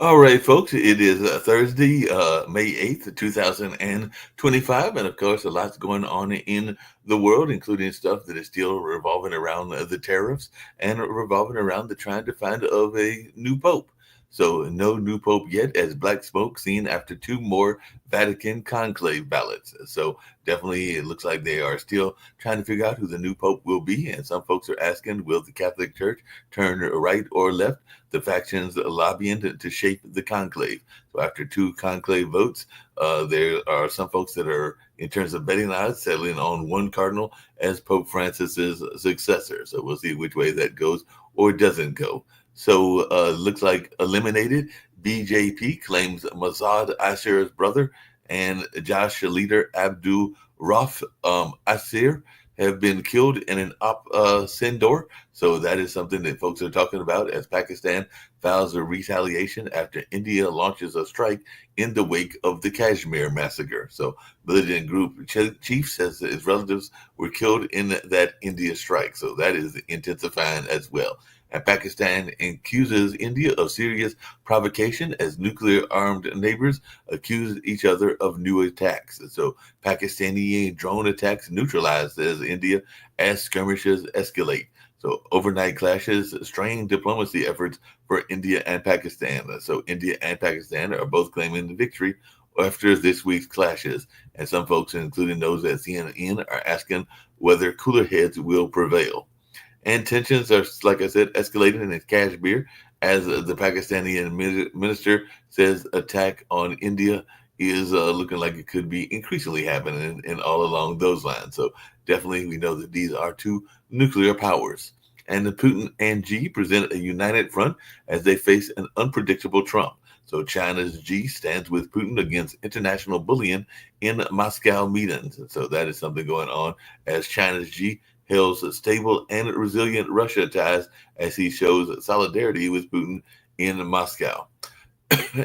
All right, folks, it is Thursday, May 8th, 2025. And of course, a lot's going on in the world, including stuff that is still revolving around the tariffs and revolving around the trying to find of a new pope. So, no new pope yet, as black smoke seen after two more Vatican conclave ballots. So, definitely, it looks like they are still trying to figure out who the new pope will be. And some folks are asking, will the Catholic Church turn right or left? The factions lobbying to shape the conclave. So after two conclave votes, there are some folks that are, in terms of betting odds, settling on one cardinal as Pope Francis's successor. So we'll see which way that goes or doesn't go. So looks like eliminated. BJP claims Mazad Asir's brother and Josh leader Abdul Rauf Asir have been killed in an Sindor. So that is something that folks are talking about as Pakistan files a retaliation after India launches a strike in the wake of the Kashmir massacre. So militant group chief says that his relatives were killed in that India strike. So that is intensifying as well. And Pakistan accuses India of serious provocation as nuclear armed neighbors accuse each other of new attacks. So Pakistani drone attacks neutralized as India as skirmishes escalate. So overnight clashes strain diplomacy efforts for India and Pakistan. So India and Pakistan are both claiming the victory after this week's clashes. And some folks, including those at CNN, are asking whether cooler heads will prevail. And tensions are, like I said, escalating in Kashmir as the Pakistani minister says attack on India is looking like it could be increasingly happening and all along those lines. So definitely we know that these are two nuclear powers. And the Putin and Xi present a united front as they face an unpredictable Trump. So China's Xi stands with Putin against international bullying in Moscow meetings. So that is something going on as China's Xi hails stable and resilient Russia ties as he shows solidarity with Putin in Moscow.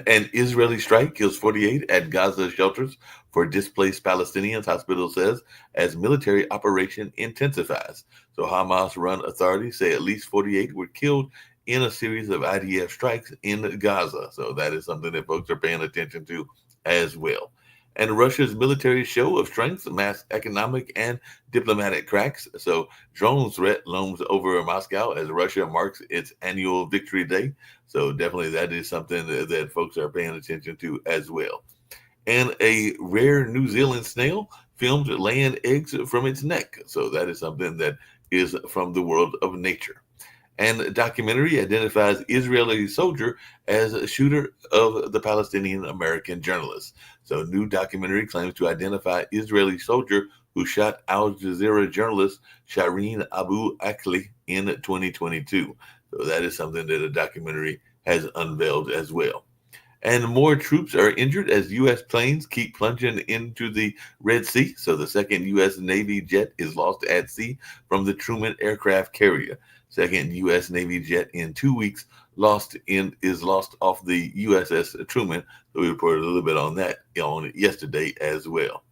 An Israeli strike kills 48 at Gaza shelters for displaced Palestinians, hospital says, as military operation intensifies. So Hamas run authorities say at least 48 were killed in a series of IDF strikes in Gaza. So that is something that folks are paying attention to as well. And Russia's military show of strength, mass economic and diplomatic cracks. So drone threat looms over Moscow as Russia marks its annual Victory Day. So definitely that is something that folks are paying attention to as well. And a rare New Zealand snail filmed laying eggs from its neck. So that is something that is from the world of nature. And documentary identifies Israeli soldier as a shooter of the Palestinian American journalist. So new documentary claims to identify Israeli soldier who shot Al Jazeera journalist Shireen Abu Akleh in 2022. So that is something that a documentary has unveiled as well. And more troops are injured as U.S. planes keep plunging into the Red Sea. So the second U.S. Navy jet is lost at sea from the Truman aircraft carrier. Second U.S. Navy jet in 2 weeks is lost off the USS Truman. So we reported a little bit on that on yesterday as well.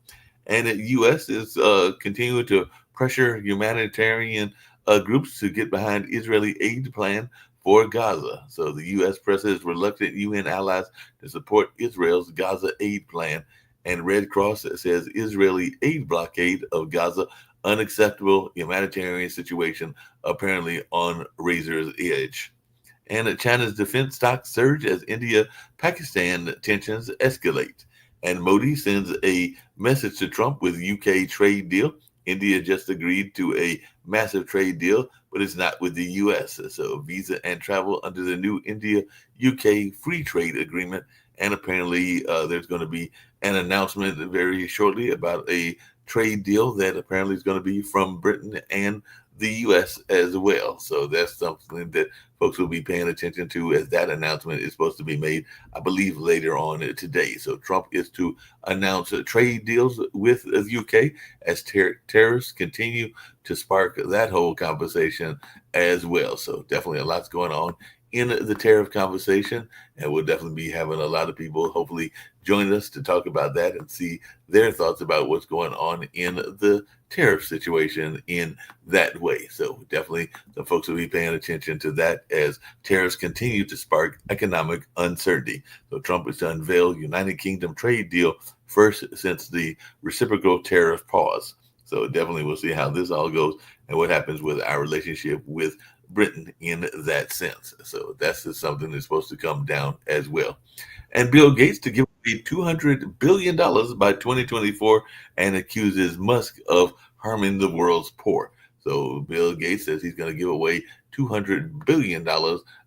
And the U.S. is continuing to pressure humanitarian groups to get behind Israeli aid plan for Gaza. So the U.S. presses reluctant UN allies to support Israel's Gaza aid plan. And Red Cross says Israeli aid blockade of Gaza unacceptable humanitarian situation apparently on razor's edge. And China's defense stocks surge as India-Pakistan tensions escalate. And Modi sends a message to Trump with UK trade deal. India just agreed to a massive trade deal, but it's not with the US. So visa and travel under the new India-UK free trade agreement. And apparently there's going to be an announcement very shortly about a trade deal that apparently is going to be from Britain and the U.S. as well. So that's something that folks will be paying attention to as that announcement is supposed to be made, I believe, later on today. So Trump is to announce trade deals with the UK as tariffs continue to spark that whole conversation as well. So definitely a lot's going on in the tariff conversation, and we'll definitely be having a lot of people hopefully join us to talk about that and see their thoughts about what's going on in the tariff situation in that way. So definitely some folks will be paying attention to that as tariffs continue to spark economic uncertainty. So Trump is to unveil United Kingdom trade deal first since the reciprocal tariff pause. So definitely we'll see how this all goes and what happens with our relationship with Britain in that sense. So that's just something that's supposed to come down as well. And Bill Gates to give away $200 billion by 2024 and accuses Musk of harming the world's poor. So Bill Gates says he's going to give away $200 billion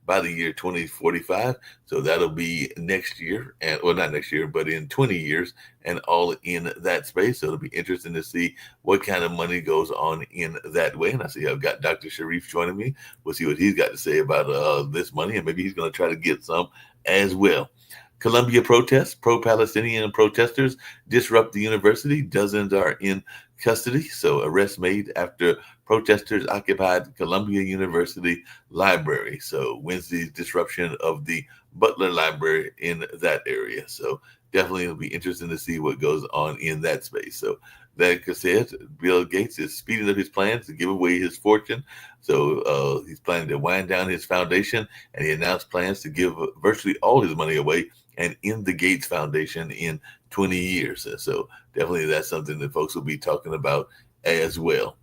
by the year 2045. So that'll be next year, and well, not next year, but in 20 years, and all in that space. So it'll be interesting to see what kind of money goes on in that way. And I see I've got Dr. Sharif joining me. We'll see what he's got to say about this money, and maybe he's going to try to get some as well. Colombia protests, pro-Palestinian protesters disrupt the university. Dozens are in custody. So arrests made after protesters occupied Columbia University library. So Wednesday's disruption of the Butler Library in that area. So definitely it'll be interesting to see what goes on in that space. So like I said, Bill Gates is speeding up his plans to give away his fortune. So he's planning to wind down his foundation, and he announced plans to give virtually all his money away and in the Gates Foundation in 20 years. So definitely that's something that folks will be talking about as well.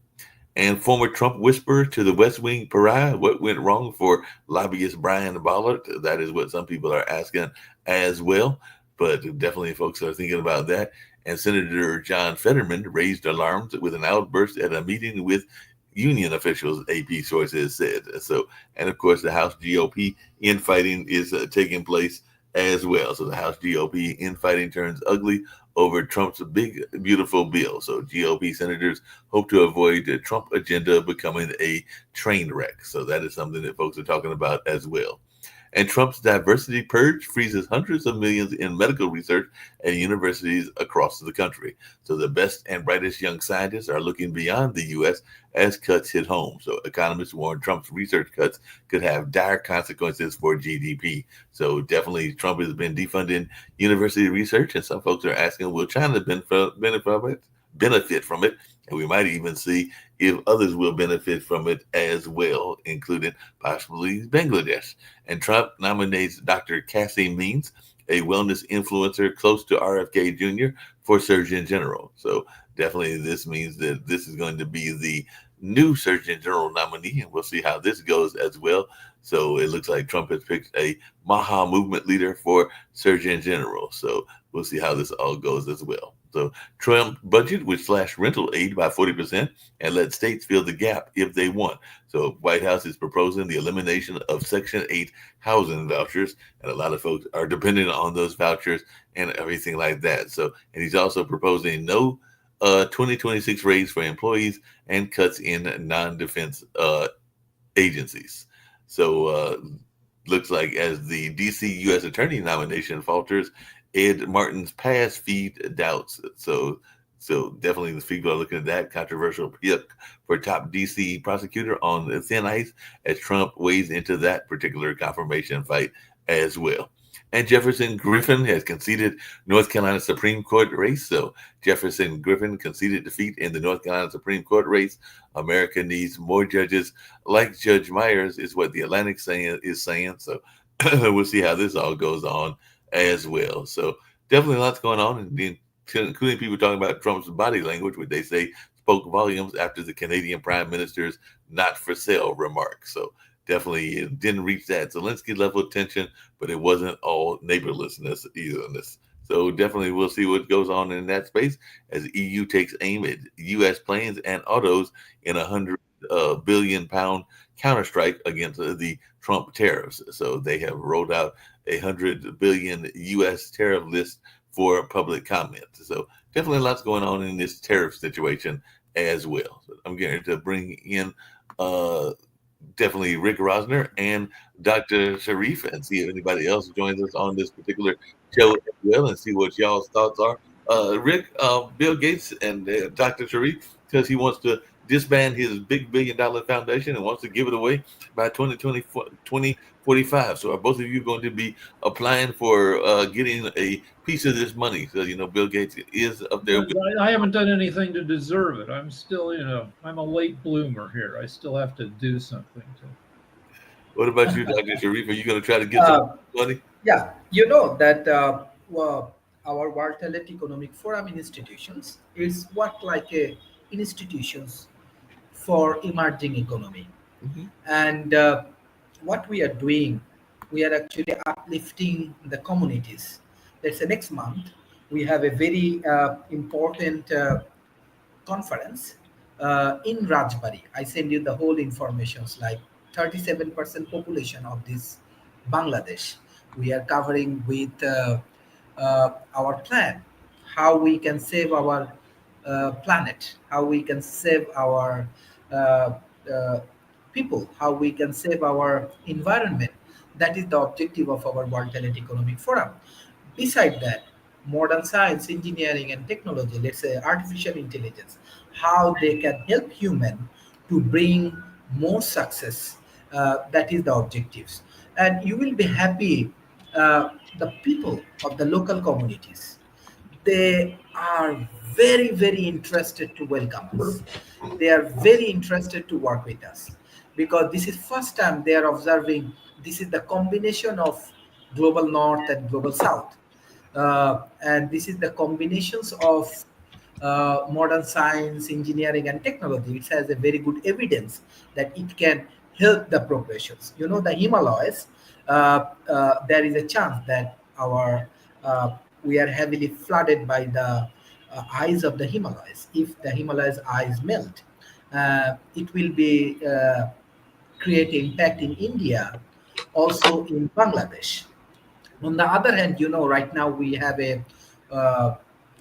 And former Trump whisperer to the West Wing pariah, what went wrong for lobbyist Brian Ballard? That is what some people are asking as well. But definitely folks are thinking about that. And Senator John Fetterman raised alarms with an outburst at a meeting with union officials, AP sources said. So, and of course, the House GOP infighting is taking place as well. So the House GOP infighting turns ugly over Trump's big, beautiful bill. So GOP senators hope to avoid the Trump agenda becoming a train wreck. So that is something that folks are talking about as well. And Trump's diversity purge freezes hundreds of millions in medical research at universities across the country. So the best and brightest young scientists are looking beyond the U.S. as cuts hit home. So economists warn Trump's research cuts could have dire consequences for GDP. So definitely Trump has been defunding university research, and some folks are asking, will China benefit from it? And we might even see if others will benefit from it as well, including possibly Bangladesh. And Trump nominates Dr. Cassie Means, a wellness influencer close to RFK Jr., for Surgeon General. So definitely this means that this is going to be the new Surgeon General nominee, and we'll see how this goes as well. So it looks like Trump has picked a Maha movement leader for Surgeon General. So we'll see how this all goes as well. So Trump budget would slash rental aid by 40% and let states fill the gap if they want. So White House is proposing the elimination of Section 8 housing vouchers, and a lot of folks are dependent on those vouchers and everything like that. So, and he's also proposing no 2026 raise for employees and cuts in non-defense agencies. So looks like as the DC U.S. Attorney nomination falters, Ed Martin's past feed doubts. So definitely the people are looking at that controversial pick for top DC prosecutor on thin ice as Trump weighs into that particular confirmation fight as well. And Jefferson Griffin has conceded North Carolina Supreme Court race. So Jefferson Griffin conceded defeat in the North Carolina Supreme Court race. America needs more judges like Judge Myers, is what the Atlantic is saying. So we'll see how this all goes on as well. So definitely lots going on, including people talking about Trump's body language, which they say spoke volumes after the Canadian Prime Minister's "not for sale" remark. So definitely it didn't reach that Zelensky level of tension, but it wasn't all neighborlessness either. So definitely we'll see what goes on in that space as EU takes aim at U.S. planes and autos in £100 billion counterstrike against the Trump tariffs. So they have rolled out 100 billion U.S. tariff list for public comment. So definitely lots going on in this tariff situation as well. So I'm going to bring in definitely Rick Rosner and Dr. Sharif and see if anybody else joins us on this particular show as well and see what y'all's thoughts are. Rick, Bill Gates and Dr. Sharif, because he wants to disband his big $1 billion foundation and wants to give it away by 2045. So are both of you going to be applying for getting a piece of this money? So, Bill Gates is up there. I haven't done anything to deserve it. I'm still, I'm a late bloomer here. I still have to do something to. What about you, Dr. Sharif? Are you going to try to get some money? Yeah, you know that our World Health Economic Forum institutions is what like a institutions for emerging economy. Mm-hmm. And what we are doing, we are actually uplifting the communities. Let's say next month we have a very important conference in Rajbari. I send you the whole informations like 37% population of this Bangladesh. We are covering with our plan, how we can save our planet, how we can save our uh, uh, people, how we can save our environment. That is the objective of our World Talent Economic Forum. Beside that, modern science, engineering, and technology, let's say artificial intelligence, how they can help human to bring more success. That is the objectives, and you will be happy. The people of the local communities, they are very very interested to welcome us. They are very interested to work with us because this is first time they are observing. This is the combination of global north and global south, and this is the combinations of modern science, engineering, and technology. It has a very good evidence that it can help the progressions. The Himalayas, there is a chance that our we are heavily flooded by the ice of the Himalayas. If the Himalayas ice melt, it will be create impact in India, also in Bangladesh. On the other hand, right now we have a, uh,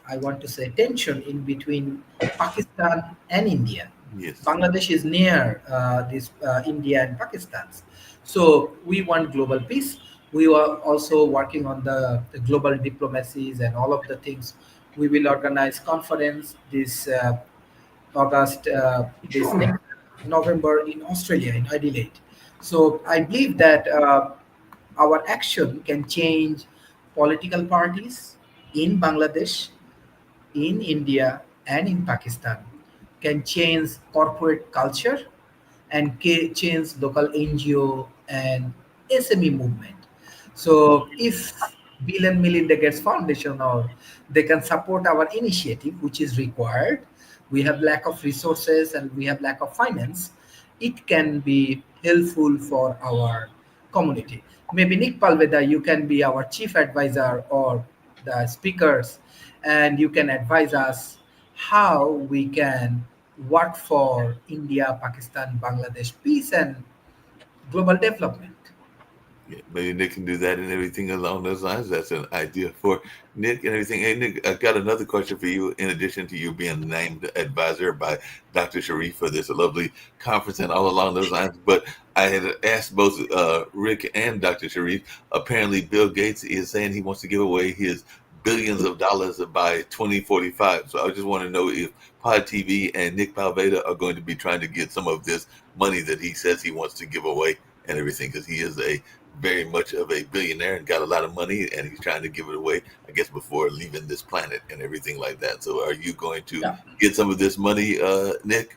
I want to say, tension in between Pakistan and India. Yes. Bangladesh is near this India and Pakistan. So we want global peace. We are also working on the global diplomacies and all of the things. We will organize conference this August, this next November in Australia, in Adelaide. So I believe that our action can change political parties in Bangladesh, in India, and in Pakistan, can change corporate culture and change local NGO and SME movement. So if Bill and Melinda Gates Foundation or they can support our initiative, which is required, we have lack of resources and we have lack of finance, it can be helpful for our community. Maybe Nick Palveda, you can be our chief advisor or the speakers, and you can advise us how we can work for India, Pakistan, Bangladesh peace and global development. Yeah, maybe Nick can do that and everything along those lines. That's an idea for Nick and everything. Hey, Nick, I got another question for you. In addition to you being named advisor by Dr. Sharif for this lovely conference and all along those lines, but I had asked both Rick and Dr. Sharif. Apparently, Bill Gates is saying he wants to give away his billions of dollars by 2045. So I just want to know if Pod TV and Nick Palveda are going to be trying to get some of this money that he says he wants to give away and everything, because he is a very much of a billionaire and got a lot of money, and he's trying to give it away, I guess, before leaving this planet and everything like that. So are you going to Yeah. get some of this money, Nick?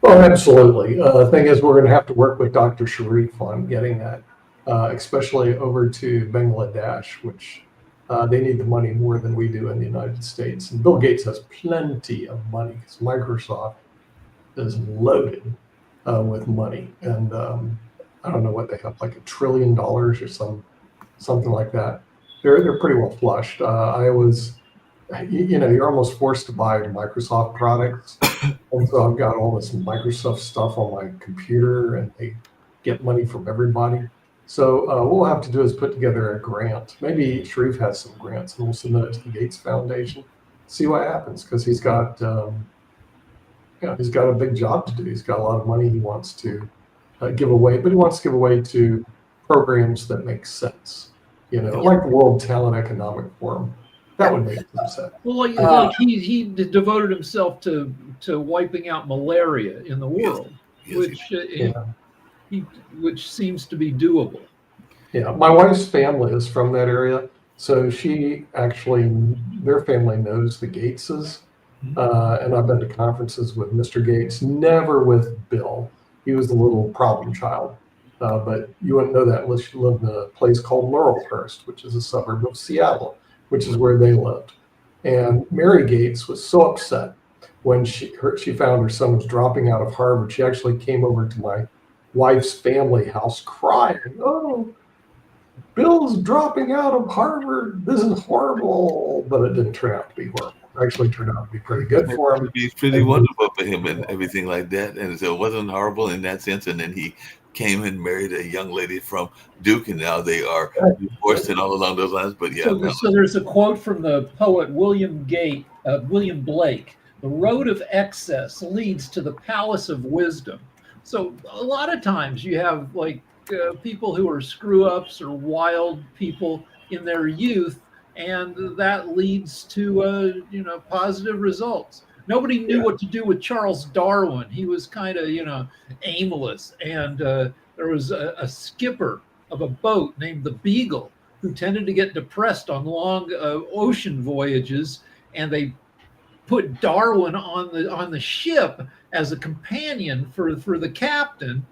Well, absolutely. The thing is, we're going to have to work with Dr. Sharif on getting that, especially over to Bangladesh, which they need the money more than we do in the United States. And Bill Gates has plenty of money because Microsoft is loaded with money. And I don't know what they have, like $1 trillion or something like that. They're pretty well flushed. I was, you're almost forced to buy Microsoft products, and so I've got all this Microsoft stuff on my computer, and they get money from everybody. So what we'll have to do is put together a grant. Maybe Sharif has some grants, and we'll submit it to the Gates Foundation. See what happens, because he's got he's got a big job to do. He's got a lot of money he wants to give away, but he wants to give away to programs that make sense. Like the World Talent Economic Forum. That would make some sense. Well, like he devoted himself to to wiping out malaria in the world, Yes, which seems to be doable. Yeah, my wife's family is from that area, so she actually, their family knows the Gateses, and I've been to conferences with Mr. Gates, never with Bill. He was the little problem child, but you wouldn't know that unless you lived in a place called Laurelhurst, which is a suburb of Seattle, which is where they lived. And Mary Gates was so upset when she found her son was dropping out of Harvard. She actually came over to my wife's family house crying, "Oh, Bill's dropping out of Harvard. This is horrible." But it didn't turn out to be horrible. It actually turned out to be pretty good for him. It's pretty wonderful for him and everything like that. And so it wasn't horrible in that sense. And then he came and married a young lady from Duke, and now they are divorced and all along those lines. But yeah. So there's a quote from the poet William Blake: "The road of excess leads to the palace of wisdom." So a lot of times you have like people who are screw ups or wild people in their youth, and that leads to positive results. Nobody knew what to do with Charles Darwin. He was kind of aimless, and there was a skipper of a boat named the Beagle who tended to get depressed on long ocean voyages, and they put Darwin on the ship as a companion for the captain.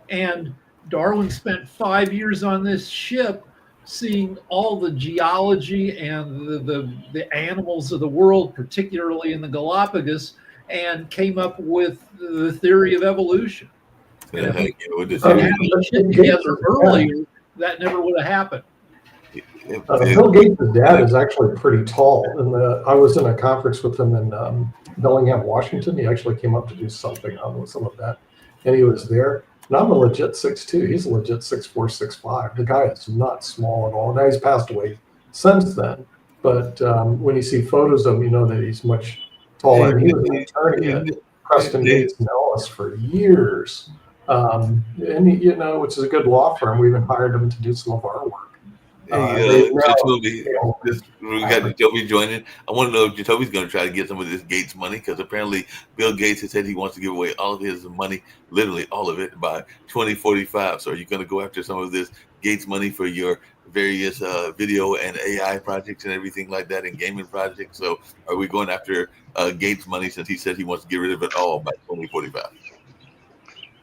And Darwin spent 5 years on this ship, seeing all the geology and the animals of the world, particularly in the Galapagos, and came up with the theory of evolution. If we had shit together earlier, that never would have happened. Bill Gates' dad is actually pretty tall, and I was in a conference with him in Bellingham, Washington. He actually came up to do something on some of that, and he was there. And I'm a legit 6'2". He's a legit 6'4", 6'5". The guy is not small at all. Now he's passed away since then, but when you see photos of him, you know that he's much taller. He was an attorney at Preston Gates and Ellis for years, and which is a good law firm. We even hired him to do some of our work. Jacoby, we got Jacoby joining. I want to know if Jacoby's going to try to get some of this Gates money, because apparently Bill Gates has said he wants to give away all of his money, literally all of it, by 2045. So are you going to go after some of this Gates money for your various video and AI projects and everything like that, and gaming projects? So are we going after Gates money, since he said he wants to get rid of it all by 2045?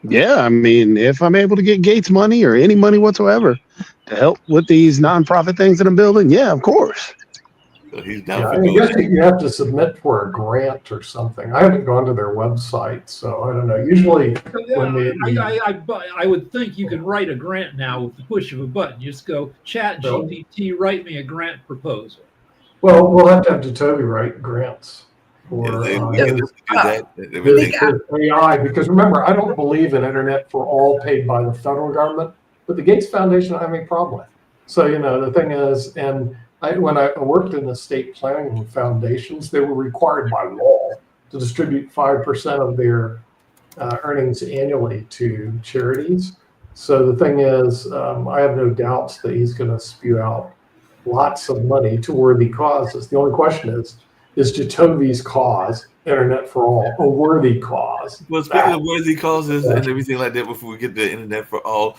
Yeah, I mean, if I'm able to get Gates money or any money whatsoever to help with these nonprofit things that I'm building, yeah, of course. So he's down for I guess you have to submit for a grant or something. I haven't gone to their website, so I don't know. Usually, I would think you can write a grant now with the push of a button. You just go, Chat GPT, write me a grant proposal. Well, we'll have to have Jacoby write grants. For AI, because remember, I don't believe in internet for all paid by the federal government, but the Gates Foundation I have a problem with. So the thing is, and when I worked in the state planning foundations, they were required by law to distribute 5% of their earnings annually to charities. So the thing is, I have no doubts that he's going to spew out lots of money to worthy causes. The only question is Jacoby's cause, Internet for All, a worthy cause? Well, speaking of worthy causes and everything like that, before we get to Internet for All,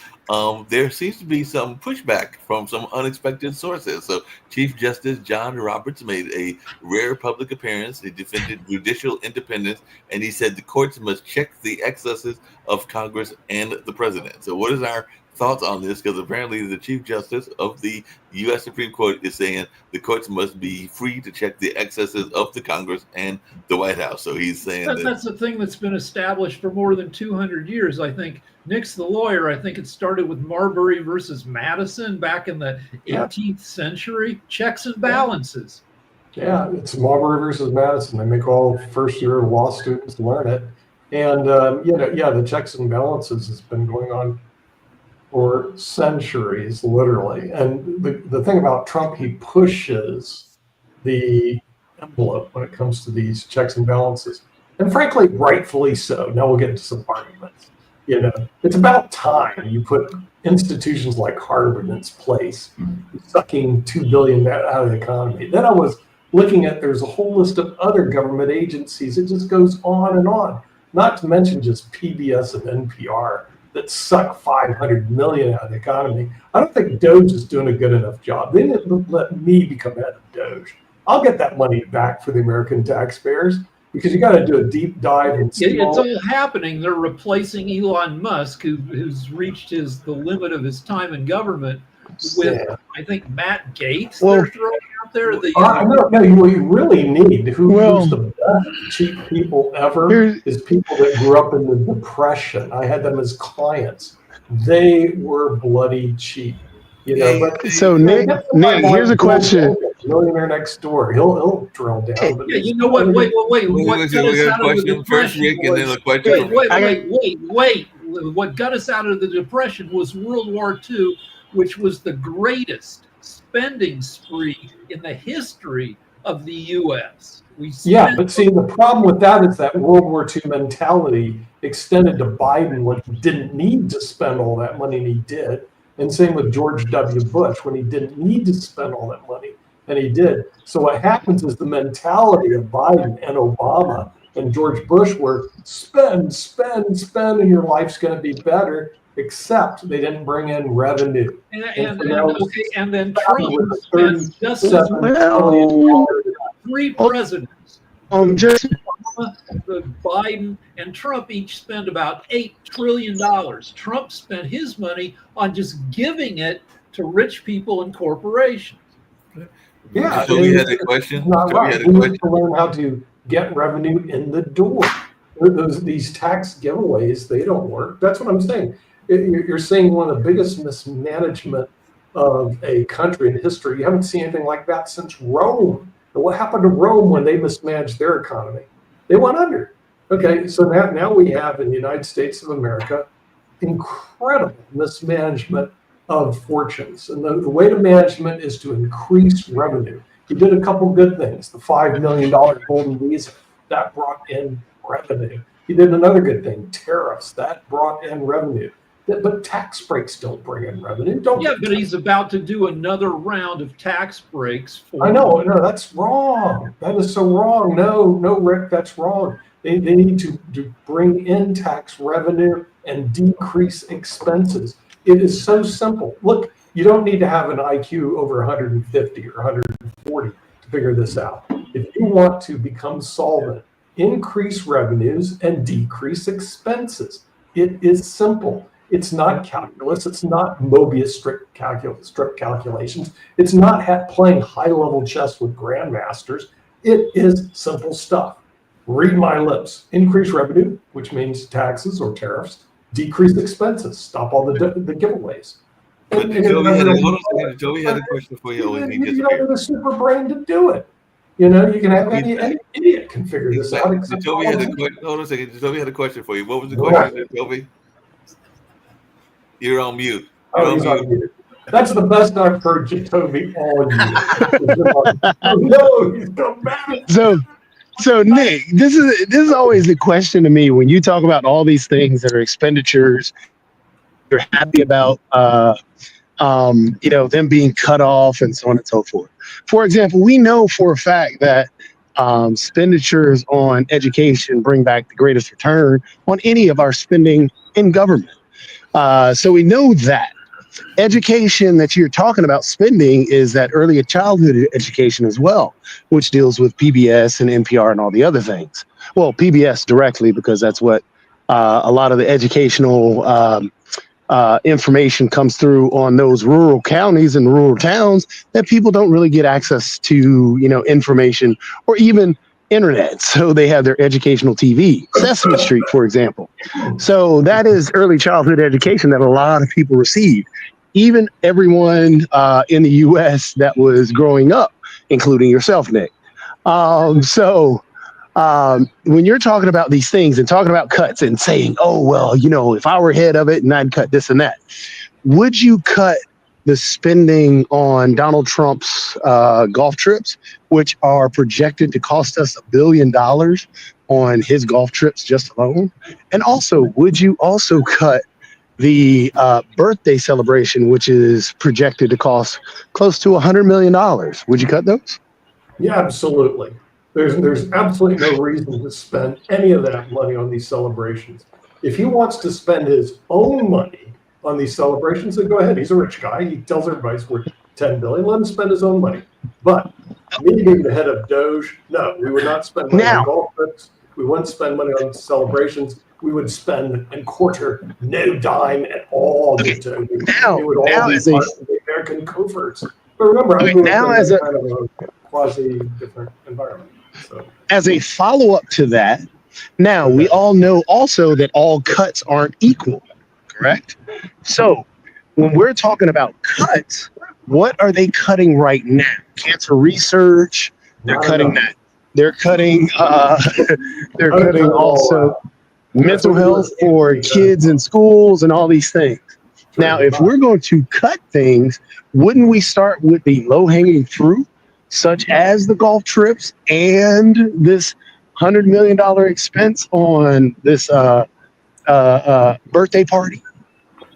there seems to be some pushback from some unexpected sources. So Chief Justice John Roberts made a rare public appearance. He defended judicial independence, and he said the courts must check the excesses of Congress and the president. So what is our thoughts on this? Because apparently the Chief Justice of the U.S. Supreme Court is saying the courts must be free to check the excesses of the Congress and the White House. So he's saying that's a thing that's been established for more than 200 years. I think Nick's the lawyer. I think it started with Marbury versus Madison back in the 18th century. Checks and balances. Yeah, it's Marbury versus Madison. They make all first-year law students learn it. And, the checks and balances has been going on for centuries, literally. And the thing about Trump, he pushes the envelope when it comes to these checks and balances. And frankly, rightfully so. Now we'll get into some arguments. It's about time you put institutions like Harvard in its place, sucking $2 billion out of the economy. Then I was looking at, there's a whole list of other government agencies. It just goes on and on. Not to mention just PBS and NPR that suck 500 million out of the economy. I don't think Doge is doing a good enough job. They didn't let me become head of Doge. I'll get that money back for the American taxpayers, because you got to do a deep dive and see It's all happening. They're replacing Elon Musk, who's reached the limit of his time in government, with I think Matt Gates. Well, they're throwing out there. No, you really need who's the best cheap people ever is people that grew up in the Depression. I had them as clients. They were bloody cheap. You know, but so Nick, here's a question. Millionaire Next Door, he'll drill down. But yeah, you know what? Wait. What got us out of the Depression? Wait. What got us out of the Depression was World War II, which was the greatest spending spree in the history of the U.S. But see, the problem with that is that World War II mentality extended to Biden when he didn't need to spend all that money, and he did. And same with George W. Bush when he didn't need to spend all that money, and he did. So what happens is the mentality of Biden and Obama and George Bush were spend, and your life's going to be better, except they didn't bring in revenue. And then Trump spent just as much. Three presidents, Biden and Trump, each spent about $8 trillion. Trump spent his money on just giving it to rich people and corporations. Yeah. So we had a question. We need to learn how to get revenue in the door. These tax giveaways, they don't work. That's what I'm saying. You're seeing one of the biggest mismanagement of a country in history. You haven't seen anything like that since Rome. And what happened to Rome when they mismanaged their economy? They went under. Okay, so now we have in the United States of America incredible mismanagement of fortunes. And the way to management is to increase revenue. He did a couple good things. The $5 million golden visa, that brought in revenue. He did another good thing, tariffs, that brought in revenue. But tax breaks don't bring in revenue. But he's about to do another round of tax breaks. I know, that's wrong. That is so wrong. No, Rick, that's wrong. They need to bring in tax revenue and decrease expenses. It is so simple. Look, you don't need to have an IQ over 150 or 140 to figure this out. If you want to become solvent, increase revenues and decrease expenses. It is simple. It's not calculus. It's not Mobius strip calculations. It's not playing high-level chess with grandmasters. It is simple stuff. Read my lips. Increase revenue, which means taxes or tariffs. Decrease expenses. Stop all the giveaways. Joey had a question for you. You don't need a super brain to do it. You can have any idiot can figure this out. Joey had a question. Hold on a second. Joey had a question for you. What was the question, Joey? You're on mute. He's on mute. That's the best I've heard Jacoby all year. No, he's come back. So Nick, this is always the question to me when you talk about all these things that are expenditures you're happy about, them being cut off and so on and so forth. For example, we know for a fact that expenditures on education bring back the greatest return on any of our spending in government. So we know that. Education that you're talking about spending is that early childhood education as well, which deals with PBS and NPR and all the other things. Well, PBS directly, because that's what a lot of the educational information comes through on those rural counties and rural towns that people don't really get access to, information or even internet. So they have their educational TV, Sesame Street, for example. So that is early childhood education that a lot of people receive, even everyone in the U.S. that was growing up, including yourself, Nick. So when you're talking about these things and talking about cuts and saying, oh, well, if I were head of it and I'd cut this and that, would you cut the spending on Donald Trump's golf trips, which are projected to cost us $1 billion on his golf trips just alone? And also, would you also cut the birthday celebration, which is projected to cost close to $100 million? Would you cut those? Yeah, absolutely. There's absolutely no reason to spend any of that money on these celebrations. If he wants to spend his own money on these celebrations, then go ahead. He's a rich guy. He tells everybody he's worth 10 billion. Let him spend his own money. But me being the head of Doge, no, we would not spend money on Now, golf trips. We wouldn't spend money on celebrations. We would spend and quarter no dime at all to Doge. now, It would all now be as a part of the American coverts. But remember, I okay, grew now up in as a kind of a quasi different environment. So as a follow up to that, now we okay. all know also that all cuts aren't equal, correct? So when we're talking about cuts, what are they cutting right now? Cancer research. They're Not cutting enough. that. They're cutting. They're I would cutting cut it all also out. That's mental what you health would for think, kids in schools and all these things. Now, if we're going to cut things, wouldn't we start with the low hanging fruit, such as the golf trips and this $100 million expense on this birthday party?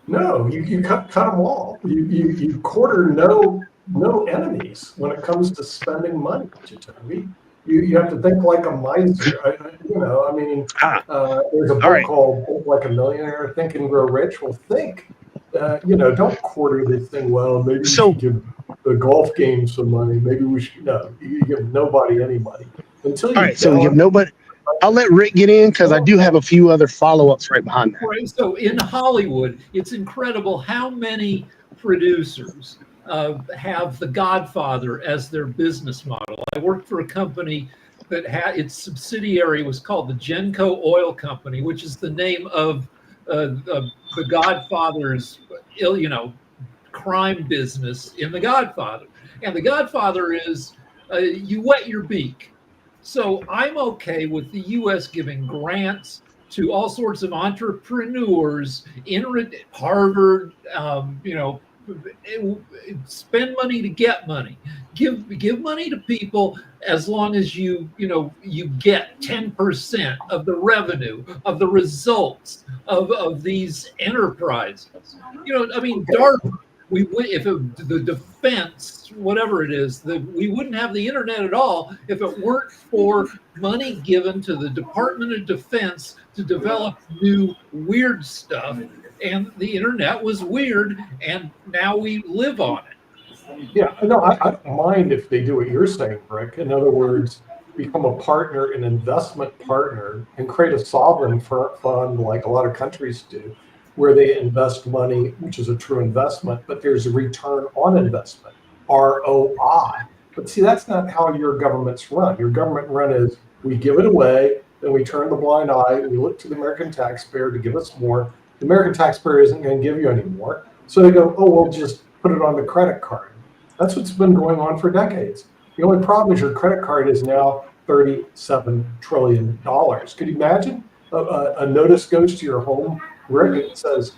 No, you cut them all. You quarter no enemies when it comes to spending money, Jatomi. You have to think like a miser. I mean, Ah, there's a all book right. called Think Like a Millionaire, Think and Grow Rich. Well, think. Don't quarter this thing. Well, maybe we So, should give the golf game some money. Maybe we should. No, you give nobody any money until all you right. So we have balance. nobody. I'll let Rick get in because I do have a few other follow ups right behind that. Right. So in Hollywood, it's incredible how many producers have The Godfather as their business model. I worked for a company that had its subsidiary was called the Genco Oil Company, which is the name of the Godfather's, crime business in The Godfather. And The Godfather is you wet your beak. So I'm okay with the U.S. giving grants to all sorts of entrepreneurs in Harvard, spend money to get money. Give money to people as long as you get 10% of the revenue of the results of these enterprises. I mean, DARPA. We would if the defense, whatever it is, we wouldn't have the internet at all if it weren't for money given to the Department of Defense to develop new weird stuff. And the internet was weird, and now we live on it. Yeah, no, I don't mind if they do what you're saying, Rick. In other words, become a partner, an investment partner, and create a sovereign fund like a lot of countries do, where they invest money, which is a true investment, but there's a return on investment, ROI. But see, that's not how your governments run. Your government run is we give it away, then we turn the blind eye, we look to the American taxpayer to give us more. The American taxpayer isn't going to give you any more. So they go, oh, we'll just put it on the credit card. That's what's been going on for decades. The only problem is your credit card is now $37 trillion. Could you imagine? A notice goes to your home, Rick, it says,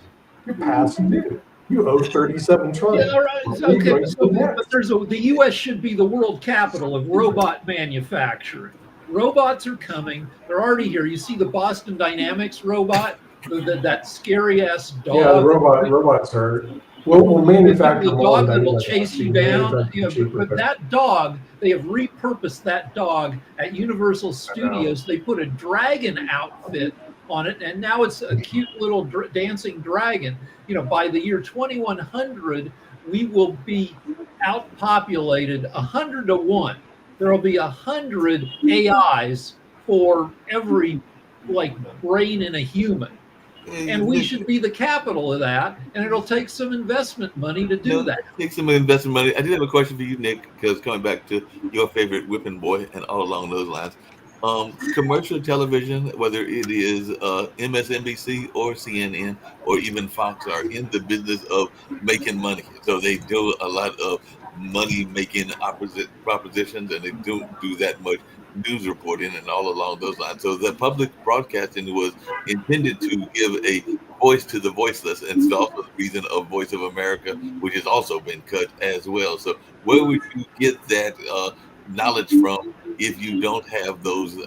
you're past due. You owe $37 trillion. Yeah, all right. Okay, so but the U.S. should be the world capital of robot manufacturing. Robots are coming. They're already here. You see the Boston Dynamics robot, that scary ass dog. Yeah, the robots are. We'll manufacture the more dog than that will that. chase you down. But that dog, they have repurposed that dog at Universal Studios. They put a dragon outfit on it, and now it's a cute little dancing dragon. By the year 2100, we will be outpopulated 100 to 1. There will be 100 AIs for every brain in a human. And we should be the capital of that, and it'll take some investment money to do that. Take some investment money. I did have a question for you, Nick, because coming back to your favorite whipping boy and all along those lines, commercial television, whether it is MSNBC or CNN or even Fox, are in the business of making money. So they do a lot of money-making propositions, and they don't do that much news reporting and all along those lines. So the public broadcasting was intended to give a voice to the voiceless, and it's also the reason of Voice of America, which has also been cut as well. So where would you get that knowledge from if you don't have those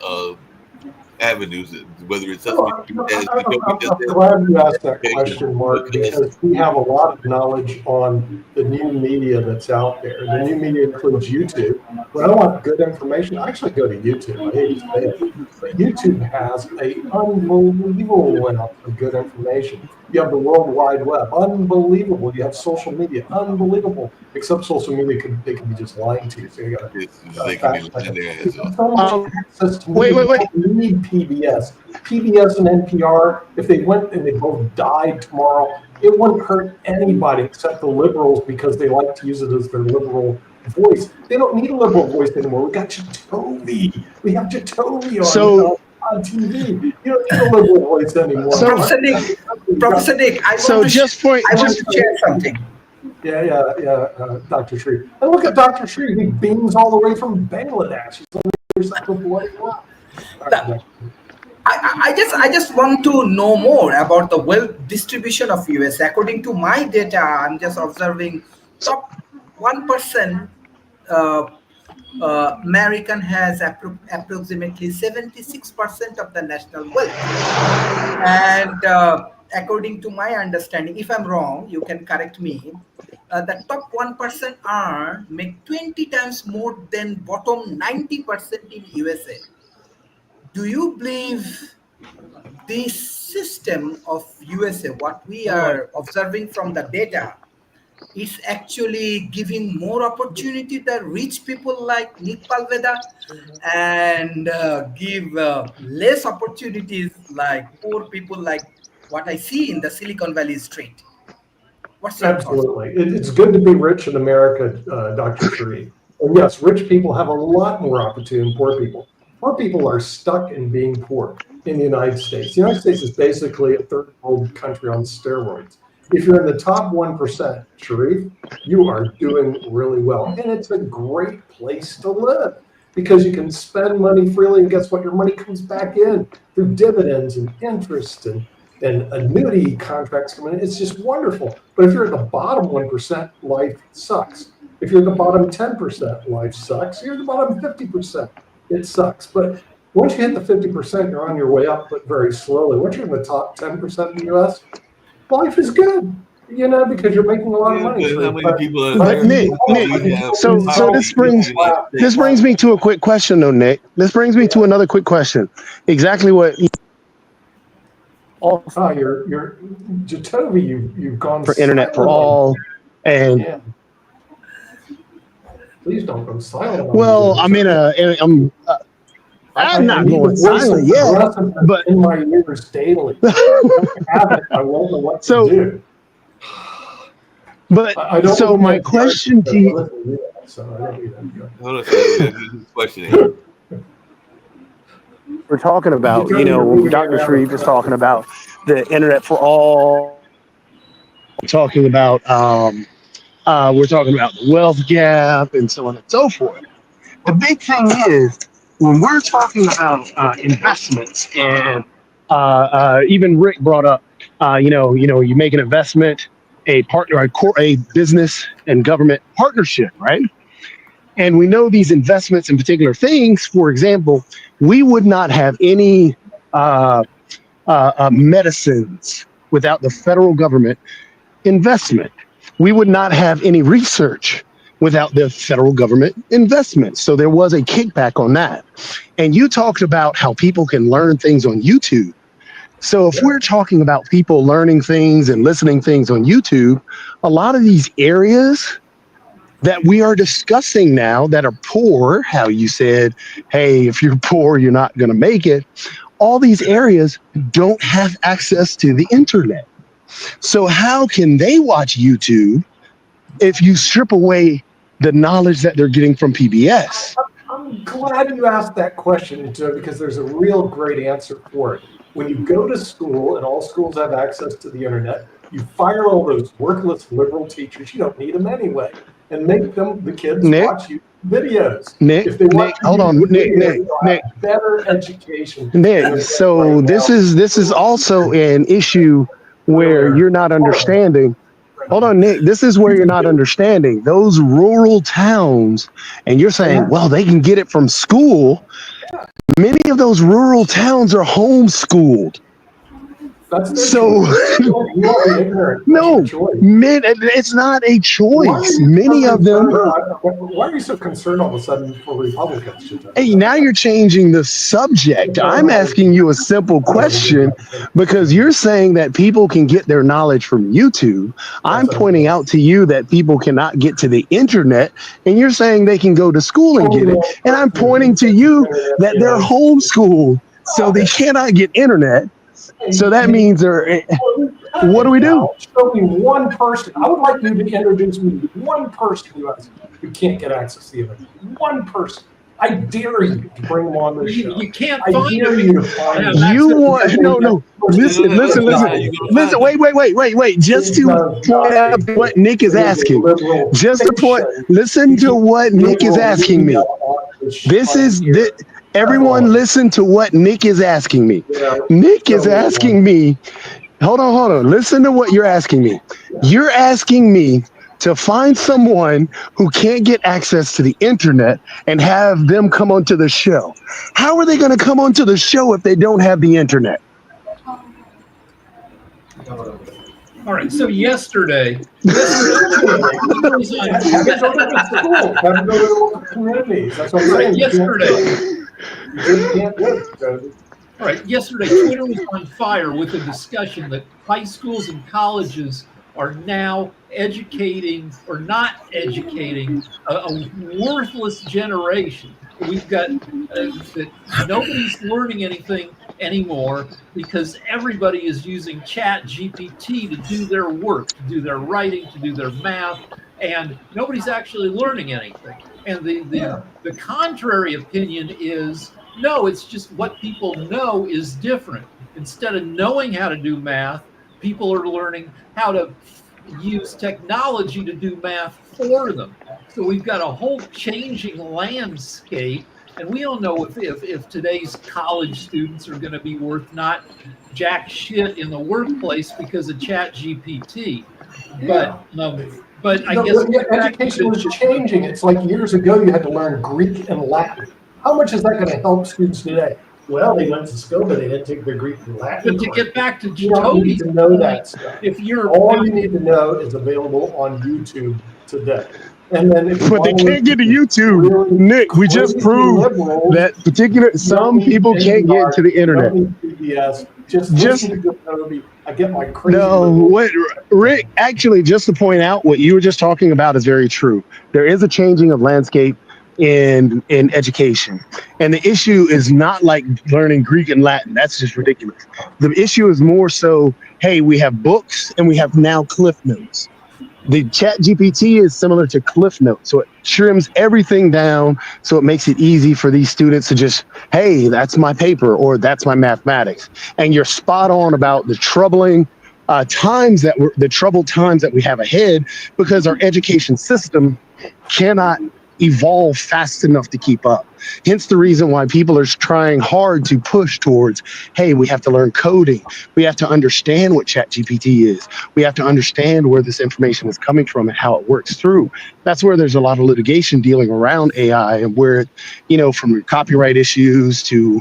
avenues, whether it's No, Sesame no, Street, as I'm just said, glad you asked that education, question, Mark, because because we have a lot of knowledge on the new media that's out there. The new media includes YouTube. When I want good information, I actually go to YouTube. I hate to say it, but YouTube has an unbelievable amount of good information. You have the World Wide Web, unbelievable. You have social media, unbelievable. Except social media, they can be just lying to you. So you got they to can be fact check lying it. there. You So have so much access to Wait, media. wait, wait. You don't need PBS. PBS and NPR, if they went and they both died tomorrow, it wouldn't hurt anybody except the liberals because they like to use it as their liberal voice. They don't need a liberal voice anymore. We got Jacoby. We have Jacoby So, on TV. You don't need a liberal voice anymore. So- Professor Nick, Professor Nick, I so want to just for I want to share something. Dr. Shree. And look at Dr. Shree. He beams all the way from Bangladesh. He's only the other side of the bloody world. I just want to know more about the wealth distribution of US. According to my data, I'm just observing top 1%. American has approximately 76% of the national wealth, and according to my understanding, if I'm wrong, you can correct me. The top 1% make 20 times more than bottom 90% in USA. Do you believe this system of USA, what we are observing from the data, is actually giving more opportunity to rich people like Nick Palveda and give less opportunities like poor people like what I see in the Silicon Valley street? What's your thoughts? Absolutely. It's good to be rich in America, Dr. Shree. And yes, rich people have a lot more opportunity than poor people. Poor people are stuck in being poor in the United States. The United States is basically a third world country on steroids. If you're in the top 1%, Sharif, you are doing really well. And it's a great place to live because you can spend money freely. And guess what? Your money comes back in through dividends and interest and annuity contracts coming in. It's just wonderful. But if you're at the bottom 1%, life sucks. If you're at the bottom 10%, life sucks. If you're at the bottom 50%, it sucks. But once you hit the 50%, you're on your way up, but very slowly. Once you're in the top 10% in the U.S., life is good, because you're making a lot of money. how many people are But Nick, so this brings me to a quick question, though, Nick. This brings me to another quick question. Exactly what. You're Jacoby. You've gone For Internet for All, and yeah. Please don't go silent. well, I'm not going silent yet, but in my ears daily. I won't know what to do. But I don't so my question to you. Question. We're talking about, Dr. Sharif is talking about the Internet for All. We're talking about the wealth gap and so on and so forth. The big thing is when we're talking about investments, and even Rick brought up, you make an investment, a business and government partnership, right? And we know these investments in particular things. For example, we would not have any medicines without the federal government investment. We would not have any research without the federal government investment. So there was a kickback on that. And you talked about how people can learn things on YouTube. So if we're talking about people learning things and listening things on YouTube, a lot of these areas that we are discussing now that are poor, how you said, hey, if you're poor, you're not going to make it. All these areas don't have access to the internet. So how can they watch YouTube if you strip away the knowledge that they're getting from PBS? I'm glad you asked that question, Joe, because there's a real great answer for it. When you go to school, and all schools have access to the internet, you fire all those worthless liberal teachers, you don't need them anyway, and make the kids watch you videos. Nick, hold on, Nick, better education. Nick, so this is also an issue where you're not understanding. Hold on, Nick. This is where you're not understanding those rural towns, and you're saying, well, they can get it from school. Many of those rural towns are homeschooled. That's their So choice. You are ignorant. That's no, your choice. it's not a Why are choice. you Many so of them. concerned- Why are you so concerned all of a sudden for Republicans? Hey, now you're changing the subject. I'm asking you a simple question because you're saying that people can get their knowledge from YouTube. I'm pointing out to you that people cannot get to the internet, and you're saying they can go to school and get it. And I'm pointing to you that they're homeschooled, so they cannot get internet. So that means they're. What do we do? Show me one person. I would like you to introduce me to one person who can't get access to the internet. One person. I dare you to bring them on the show. You can't I find dare them. you to find them. You want no. Listen. Wait. Just to point out what Nick is asking. Just to point. Listen to what Nick is asking me. Everyone listen to what Nick is asking me. Nick is asking me. Hold on. Listen to what you're asking me. You're asking me to find someone who can't get access to the internet and have them come onto the show. How are they going to come onto the show if they don't have the internet? All right. So yesterday, All right. Yesterday, Twitter was on fire with a discussion that high schools and colleges are now educating or not educating a worthless generation. We've got that nobody's learning anything anymore because everybody is using Chat GPT to do their work, to do their writing, to do their math, and nobody's actually learning anything. And the contrary opinion is, no, it's just what people know is different. Instead of knowing how to do math, people are learning how to use technology to do math for them. So we've got a whole changing landscape, and we don't know if today's college students are going to be worth not jack shit in the workplace because of Chat GPT. But I guess education was changing. It's like years ago you had to learn Greek and Latin. How much is that going to help students today? Well, they went to school, but they didn't take their Greek and Latin. But to get back to you don't need to know that stuff. All you need to know is available on YouTube today. And then, but they can't get to YouTube, really Nick. We just proved that some people can't get to the internet. Just I get my crazy. No, what Rick? Actually, just to point out what you were just talking about is very true. There is a changing of landscape in education, and the issue is not like learning Greek and Latin. That's just ridiculous. The issue is more so, hey, we have books and we have now Cliff Notes. The Chat GPT is similar to Cliff Notes, so it trims everything down so it makes it easy for these students to just, hey, that's my paper or that's my mathematics. And you're spot on about the troubled times that we have ahead, because our education system cannot evolve fast enough to keep up. Hence the reason why people are trying hard to push towards, hey, we have to learn coding. We have to understand what ChatGPT is. We have to understand where this information is coming from and how it works through. That's where there's a lot of litigation dealing around AI, and where, from copyright issues to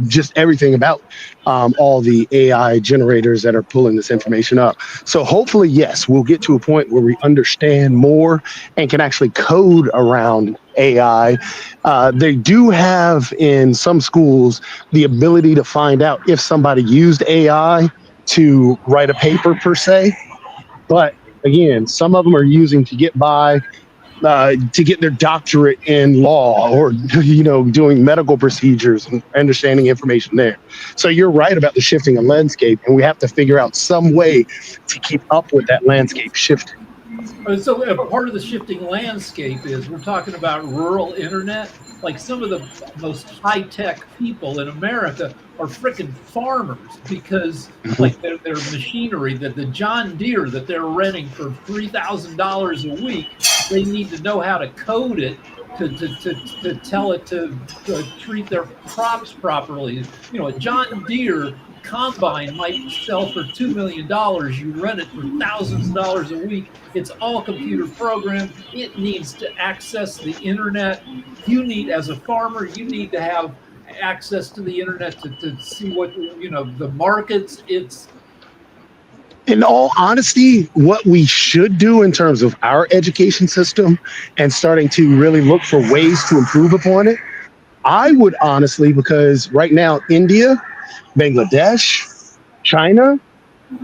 just everything about all the AI generators that are pulling this information up. So hopefully, yes, we'll get to a point where we understand more and can actually code around AI. They do have in some schools the ability to find out if somebody used AI to write a paper per se. But again, some of them are using to get by, to get their doctorate in law, or doing medical procedures and understanding information there. So you're right about the shifting of landscape, and we have to figure out some way to keep up with that landscape shifting. So part of the shifting landscape is we're talking about rural internet. Like, some of the most high-tech people in America are freaking farmers, because like their machinery, the John Deere that they're renting for $3,000 a week, they need to know how to code it to tell it to treat their crops properly. A John Deere combine might sell for $2 million. You rent it for thousands of dollars a week. It's all computer programmed. It needs to access the internet. You need, as a farmer, you need to have access to the internet to see what, the markets. It's In all honesty, what we should do in terms of our education system and starting to really look for ways to improve upon it, I would honestly, because right now, India, Bangladesh, China,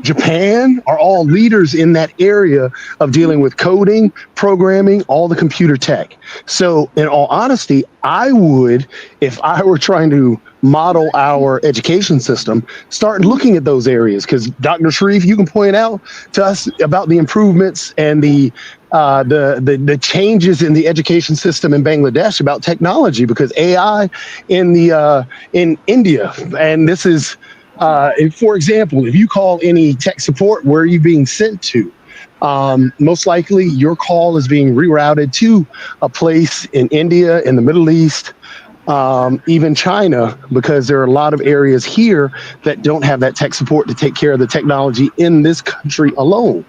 Japan are all leaders in that area of dealing with coding, programming, all the computer tech. So, in all honesty, I would, if I were trying to model our education system, start looking at those areas. Because Dr. Sharif, you can point out to us about the improvements and the changes in the education system in Bangladesh about technology, because AI in India, and this is. For example, if you call any tech support, where are you being sent to? Most likely your call is being rerouted to a place in India, in the Middle East, even China, because there are a lot of areas here that don't have that tech support to take care of the technology in this country alone.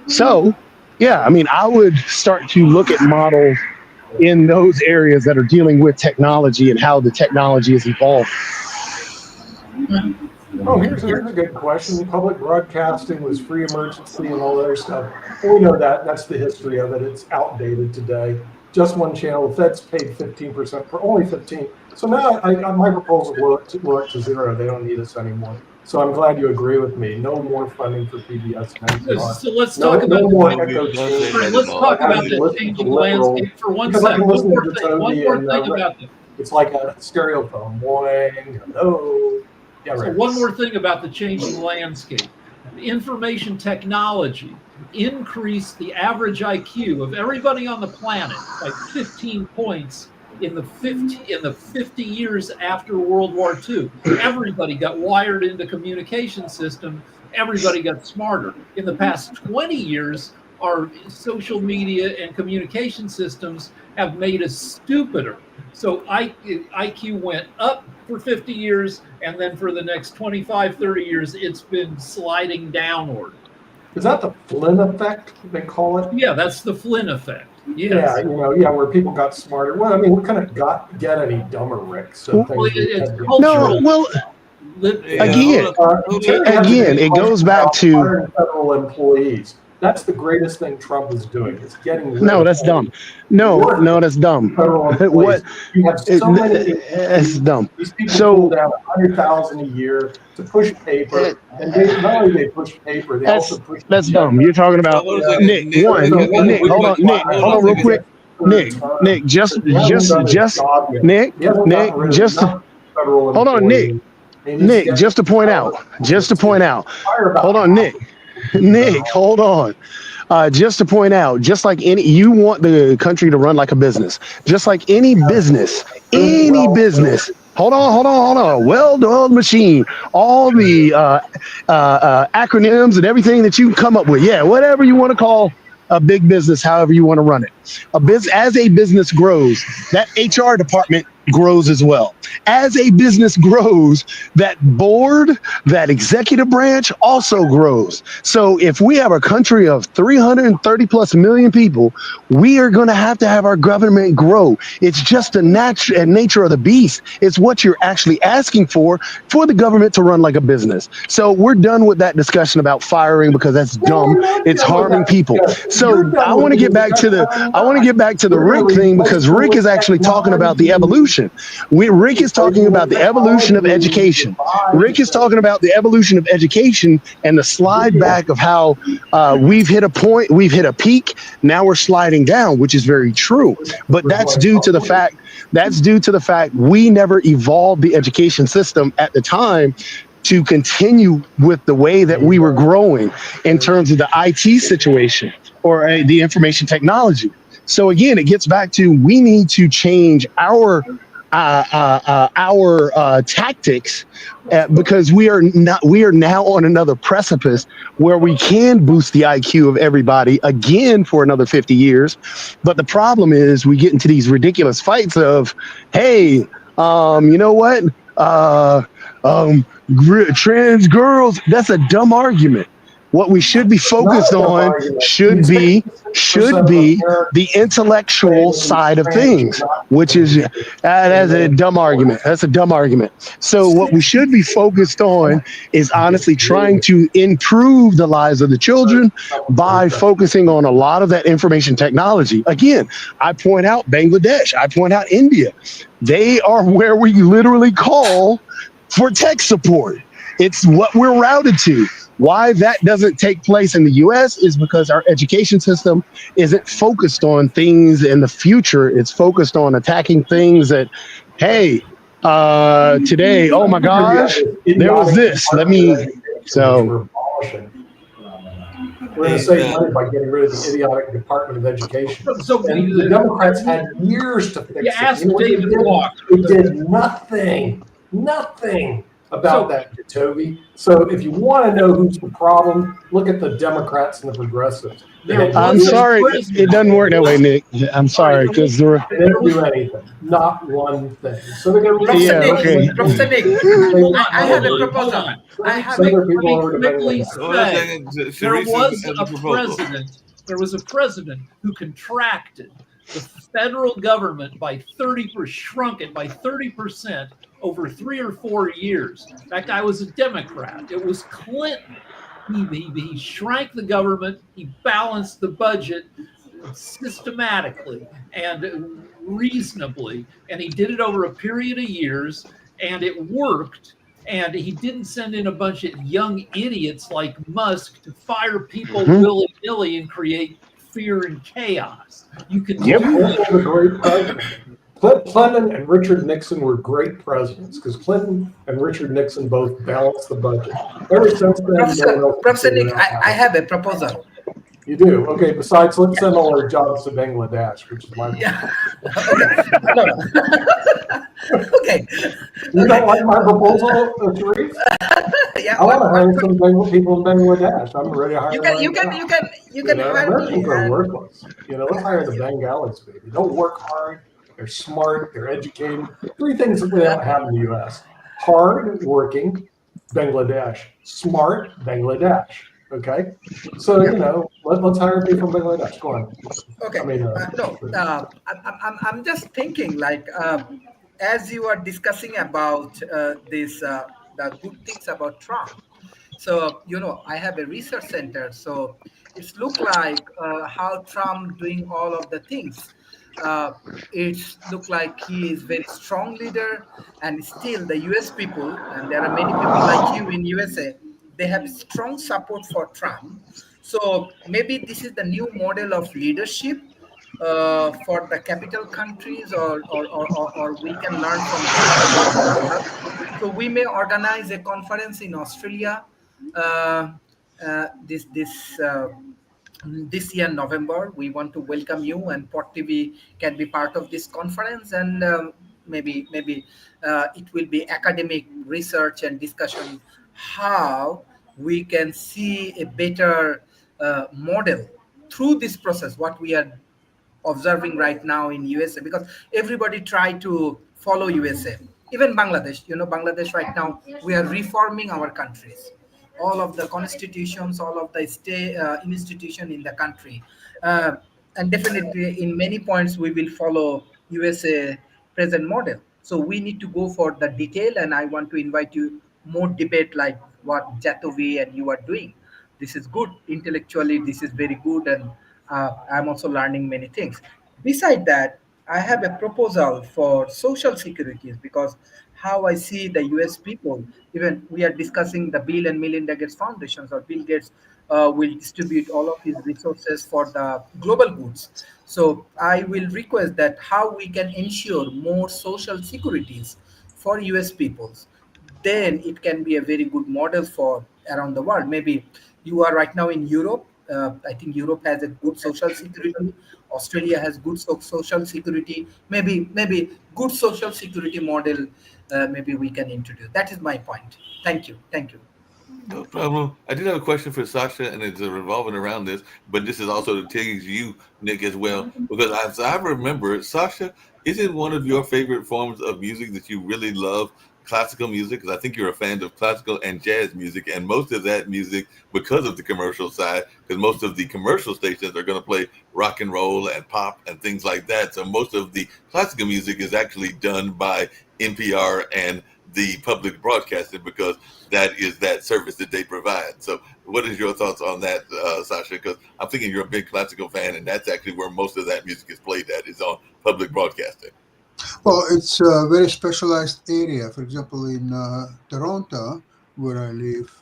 So, yeah, I mean, I would start to look at models in those areas that are dealing with technology and how the technology is evolving. Oh, here's a good question. Public broadcasting was free emergency and all that other stuff. Well, we know that. That's the history of it. It's outdated today. Just one channel. The Fed's paid 15% for only 15. So now my proposal will up to zero. They don't need us anymore. So I'm glad you agree with me. No more funding for PBS. So let's talk about the changing landscape for one second. One more thing about this. It's like a stereo phone. Boing. Hello. Yeah, right. So one more thing about the changing landscape. Information technology increased the average IQ of everybody on the planet by 15 points in the 50 years after World War II. Everybody got wired into communication system. Everybody got smarter. In the past 20 years, our social media and communication systems have made us stupider. So IQ went up for 50 years, and then for the next 25, 30 years, it's been sliding downward. Is that the Flynn effect, they call it? Yeah, that's the Flynn effect. Yes. Yeah, where people got smarter. Well, I mean, we kind of get any dumber, Rick. So it's cultural. No, well, again, it goes back to federal employees. That's the greatest thing Trump is doing. It's getting rid no, that's dumb. No, that's dumb. What? You have so many. It's dumb. These people pull down $100,000 a year to push paper, and not only they push paper, they also push. That's dumb. You're talking about Nick. Hold on, real quick. Nick, just to point out. Hold on, Nick, hold on. Just to point out, just like you want the country to run like a business, just like any business. Hold on. Well-oiled machine. All the acronyms and everything that you can come up with. Yeah, whatever you want to call a big business, however you want to run it. As a business grows, that HR department grows as well. As a business grows, that board, that executive branch also grows. So if we have a country of 330 plus million people, we are going to have our government grow. It's just a nature of the beast. It's what you're actually asking for the government to run like a business. So we're done with that discussion about firing, because that's dumb. It's harming people. So I want to get back to the Rick thing, because Rick is actually talking about the evolution. Rick is talking about the evolution of education. Rick is talking about the evolution of education and the slide back of how we've hit a point, we've hit a peak, now we're sliding down, which is very true. But that's due to the fact we never evolved the education system at the time to continue with the way that we were growing in terms of the IT situation or the information technology. So again, it gets back to, we need to change our tactics, because we are now on another precipice where we can boost the IQ of everybody again for another 50 years. But the problem is, we get into these ridiculous fights of, hey, you know what? Trans girls, that's a dumb argument. What we should be focused on should be the intellectual side of things, which is that's a dumb argument. That's a dumb argument. So what we should be focused on is honestly trying to improve the lives of the children by focusing on a lot of that information technology. Again, I point out Bangladesh. I point out India. They are where we literally call for tech support. It's what we're routed to. Why that doesn't take place in the US is because our education system isn't focused on things in the future. It's focused on attacking things that, hey, today, oh my gosh, there was this. So. We're going to save money by getting rid of the idiotic Department of Education. And the Democrats had years to fix it. You asked David Walk. It did nothing about that, Toby. So if you want to know who's the problem, look at the Democrats and the progressives. I'm sorry, it doesn't work that way, Nick. I'm sorry, because they didn't do anything, not one thing. So they're going to Professor Nick, I have a proposal. There was a president who contracted the federal government by 30%, shrunk it by 30% over 3 or 4 years. That guy was a Democrat. It was Clinton. He shrank the government. He balanced the budget systematically and reasonably, and he did it over a period of years, and it worked. And he didn't send in a bunch of young idiots like Musk to fire people willy-nilly and create fear and chaos. You can do it. Clinton and Richard Nixon were great presidents because Clinton and Richard Nixon both balanced the budget. Ever since then, Professor Nick, I have a proposal. You do? Okay, besides, let's send all our jobs to Bangladesh, which is my Okay. You don't like my proposal, Sharif? I want to hire some people in Bangladesh. I'm ready to hire You can hire Americans are worthless. Let's hire the Bengalis, baby. Don't work hard. They're smart. They're educated. 3 things that we don't have in the U.S. Hard working, Bangladesh. Smart, Bangladesh. Okay? So, let's hire people from Bangladesh. Go on. Okay. I'm just thinking, as you are discussing about the good things about Trump. So, I have a research center. So, it's look like how Trump doing all of the things. It's look like he is very strong leader, and still the US people, and there are many people like you in USA, they have strong support for Trump. So maybe this is the new model of leadership for the capital countries, or we can learn from. So we may organize a conference in Australia this year, November. We want to welcome you, and Port TV can be part of this conference, and maybe it will be academic research and discussion how we can see a better model through this process, what we are observing right now in USA, because everybody try to follow USA, even Bangladesh. Bangladesh right now, we are reforming our countries. All of the constitutions, all of the state institution in the country. And definitely in many points, we will follow USA present model. So we need to go for the detail, and I want to invite you more debate like what Jatovi and you are doing. This is good. Intellectually, this is very good, and I'm also learning many things. Beside that, I have a proposal for social securities, because how I see the US people, even we are discussing the Bill and Melinda Gates Foundations, or Bill Gates will distribute all of his resources for the global goods. So I will request that how we can ensure more social securities for US peoples. Then it can be a very good model for around the world. Maybe you are right now in Europe. I think Europe has a good social security. Australia has good social security. Maybe good social security model. Maybe we can introduce. That is my point. Thank you. No problem. I did have a question for Sasha, and it's revolving around this, but this is also to tease you, Nick, as well, because as I remember, Sasha, isn't one of your favorite forms of music that you really love classical music? Because I think you're a fan of classical and jazz music, and most of that music, because of the commercial side, because most of the commercial stations are going to play rock and roll and pop and things like that. So most of the classical music is actually done by NPR and the public broadcasting because that is that service that they provide. So, what is your thoughts on that, Sasha? Because I'm thinking you're a big classical fan, and that's actually where most of that music is played at, is on public broadcasting. Well, it's a very specialized area. For example, in Toronto, where I live,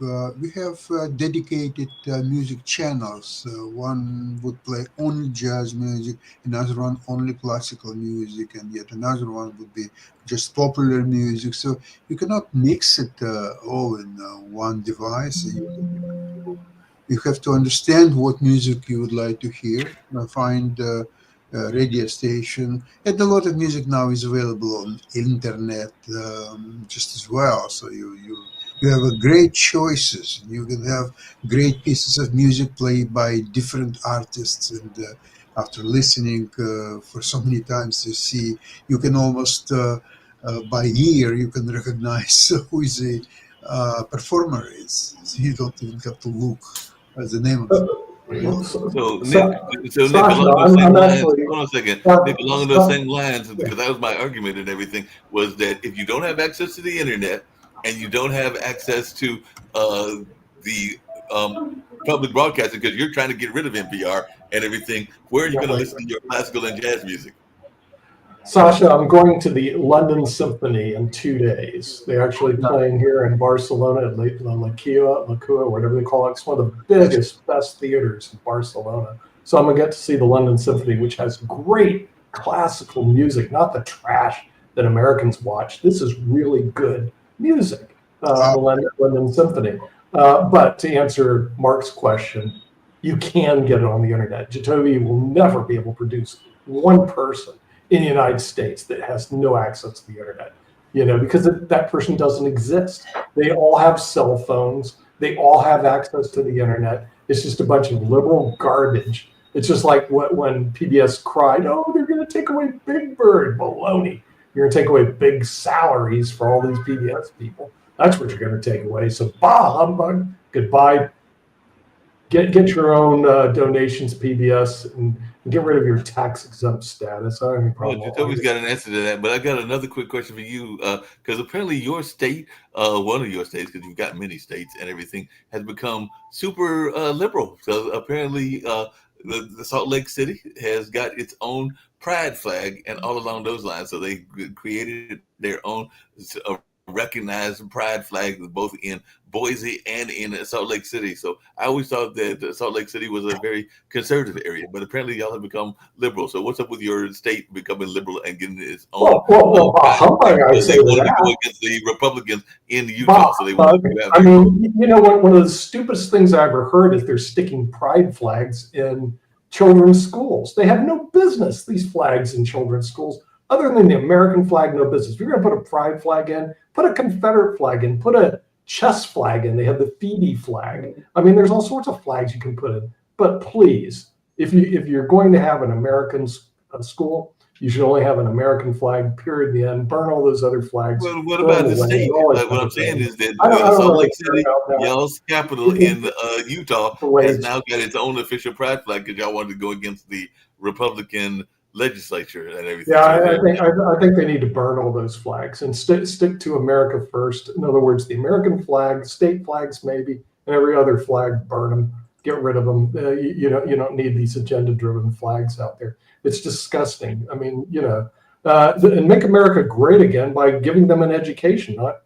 we have dedicated music channels. One would play only jazz music, another one only classical music, and yet another one would be just popular music. So you cannot mix it all in one device. You have to understand what music you would like to hear, find radio station, and a lot of music now is available on internet just as well. So you have a great choices. You can have great pieces of music played by different artists, and after listening for so many times, you can almost by ear you can recognize who is the performer is. So you don't even have to look at the name of it. So, Sa- Nick, so Nick, Sasha, along those I'm same lines, actually, hold on a second. uh, Nick, along those Sa- same lines, because that was my argument and everything, was that if you don't have access to the internet and you don't have access to the public broadcasting, because you're trying to get rid of NPR and everything, where are you going to listen to your classical and jazz music? Sasha, I'm going to the London Symphony in 2 days. They're actually playing here in Barcelona at Lakua, whatever they call it. It's one of the biggest, best theaters in Barcelona. So I'm going to get to see the London Symphony, which has great classical music, not the trash that Americans watch. This is really good music, the London Symphony. But to answer Mark's question, you can get it on the internet. Jacoby will never be able to produce one person in the United States that has no access to the internet, because that person doesn't exist. They all have cell phones. They all have access to the internet. It's just a bunch of liberal garbage. It's just like when PBS cried, oh, they're going to take away Big Bird. Baloney. You're going to take away big salaries for all these PBS people. That's what you're going to take away. So, bah humbug, goodbye. Get your own donations, PBS, and get rid of your tax-exempt status. I don't have any problem. Well, Jacoby's got an answer to that, but I got another quick question for you, because apparently your state, one of your states, because you've got many states and everything, has become super liberal. So apparently the Salt Lake City has got its own pride flag and all along those lines. So they created their own recognized pride flag both in Boise and in Salt Lake City. So I always thought that Salt Lake City was a very conservative area, but apparently y'all have become liberal. So what's up with your state becoming liberal and getting its own? Humbug, I say they wanted that. to go against the Republicans in Utah. So they wanted to have I mean, one of the stupidest things I ever heard is they're sticking pride flags in children's schools. They have no business, these flags in children's schools. Other than the American flag, no business. If you're going to put a pride flag in, put a Confederate flag in, put a chess flag in. They have the Phoebe flag. I mean, there's all sorts of flags you can put in. But please, if you're going to have an American school, you should only have an American flag, period, the end. Burn all those other flags. Well, what about the state? Like, what I'm saying is that Salt Lake City, y'all's capital in Utah, has now got its own official pride flag because y'all wanted to go against the Republican legislature and everything. Yeah, I think they need to burn all those flags and stick to America first. In other words, the American flag, state flags maybe, and every other flag, burn them, get rid of them. You don't need these agenda-driven flags out there. It's disgusting. I mean, and make America great again by giving them an education, not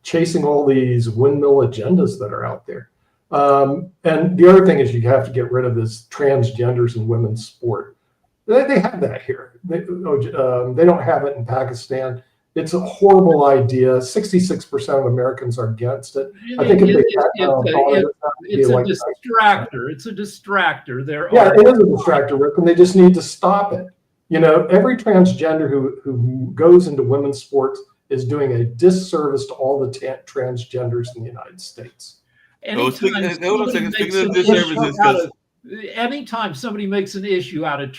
chasing all these windmill agendas that are out there. And the other thing is you have to get rid of this transgenders in women's sport. They have that here. They don't have it in Pakistan. It's a horrible idea. 66% of Americans are against it. I think if it's a distractor. It's a distractor. It is a distractor, Rick, and they just need to stop it. Every transgender who goes into women's sports is doing a disservice to all the transgenders in the United States. No, Anytime hold on a somebody second. makes Speaking of an disservices, issue out 'cause- of, anytime somebody makes an issue out of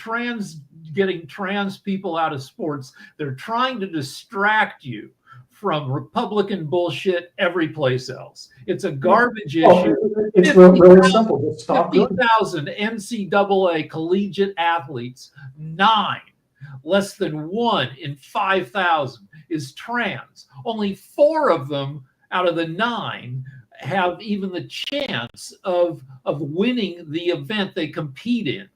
getting trans people out of sports, they're trying to distract you from Republican bullshit every place else. It's a garbage issue. It's really simple. Just stop doing it. 50,000 NCAA collegiate athletes, 9, less than 1 in 5,000 is trans. Only 4 of them out of the 9 have even the chance of winning the event they compete in.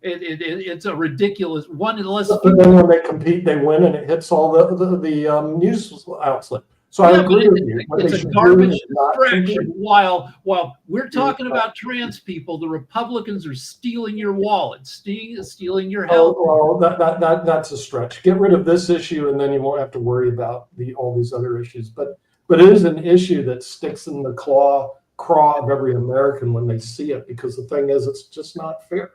It's a ridiculous one. Unless But then when they compete, they win, and it hits all the news outlet. So I agree with you. What it's they a should do garbage is not distraction. compete. While we're talking about trans people, the Republicans are stealing your wallet, stealing your health. Oh, well, that's a stretch. Get rid of this issue, and then you won't have to worry about all these other issues. But it is an issue that sticks in the craw of every American when they see it, because the thing is, it's just not fair.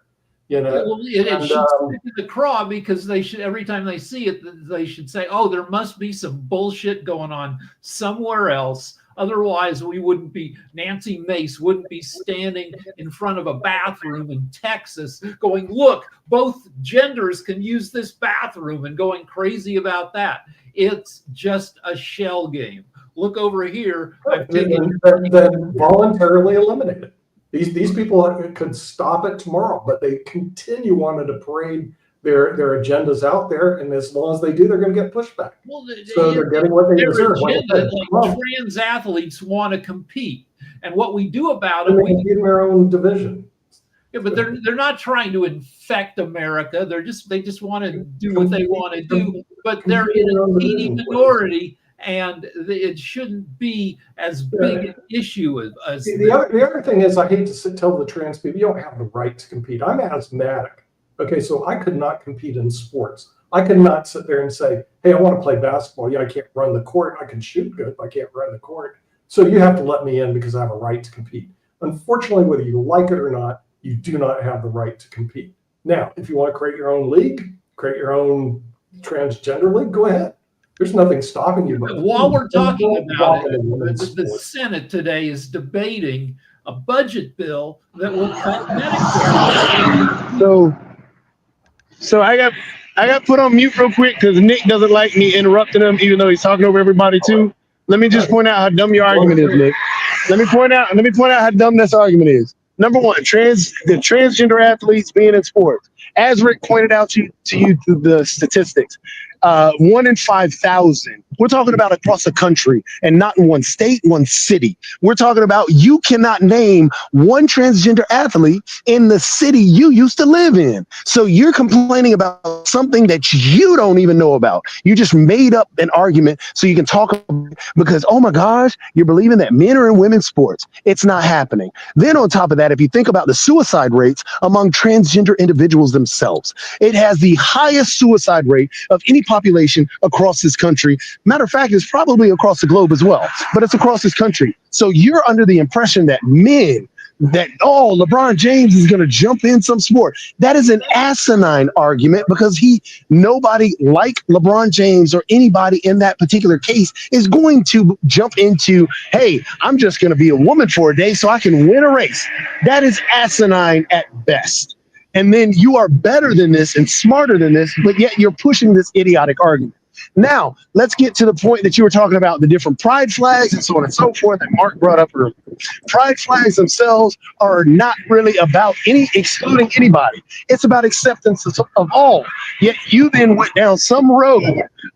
You know, Well, it should stick in the craw, because they should, every time they see it, they should say, "Oh, there must be some bullshit going on somewhere else. Otherwise, we wouldn't be, Nancy Mace wouldn't be standing in front of a bathroom in Texas going, 'Look, both genders can use this bathroom,' and going crazy about that." It's just a shell game. Look over here. I've taken then voluntarily eliminate it. These people could stop it tomorrow, but they continue wanting to parade their agendas out there, and as long as they do, they're going to get pushback. Well, So they're getting what they their deserve. agenda, like trans athletes want to compete, and what we do about it, And they compete in their own division. yeah, but they're not trying to infect America. They just want to do what they want to do, but they're in a teeny minority, and it shouldn't be as big an issue as The other thing is, I hate to tell the trans people, you don't have the right to compete. I'm asthmatic. Okay, so I could not compete in sports. I could not sit there and say, "Hey, I want to play basketball. Yeah, I can't run the court. I can shoot good, but I can't run the court. So you have to let me in because I have a right to compete." Unfortunately, whether you like it or not, you do not have the right to compete. Now, if you want to create your own league, create your own transgender league, go ahead. There's nothing stopping you. But while we're talking about it, women's the sports. Senate today is debating a budget bill that will cut Medicare. So I got put on mute real quick because Nick doesn't like me interrupting him, even though he's talking over everybody too. Let me just point out how dumb your argument is, Nick. Let me point out how dumb this argument is. Number one, the transgender athletes being in sports. As Rick pointed out to you through the statistics, 1 in 5,000. We're talking about across the country, and not in one state, one city. We're talking about, you cannot name one transgender athlete in the city you used to live in. So you're complaining about something that you don't even know about. You just made up an argument so you can talk about it because, oh my gosh, you're believing that men are in women's sports. It's not happening. Then on top of that, if you think about the suicide rates among transgender individuals themselves, it has the highest suicide rate of any population across this country. Matter of fact, it's probably across the globe as well, but it's across this country. So you're under the impression that LeBron James is going to jump in some sport. That is an asinine argument, because nobody like LeBron James or anybody in that particular case is going to jump into, "Hey, I'm just going to be a woman for a day so I can win a race." That is asinine at best. And then you are better than this and smarter than this, but yet you're pushing this idiotic argument. Now, let's get to the point that you were talking about, the different pride flags and so on and so forth that Mark brought up earlier. Pride flags themselves are not really about excluding anybody. It's about acceptance of all. Yet you then went down some road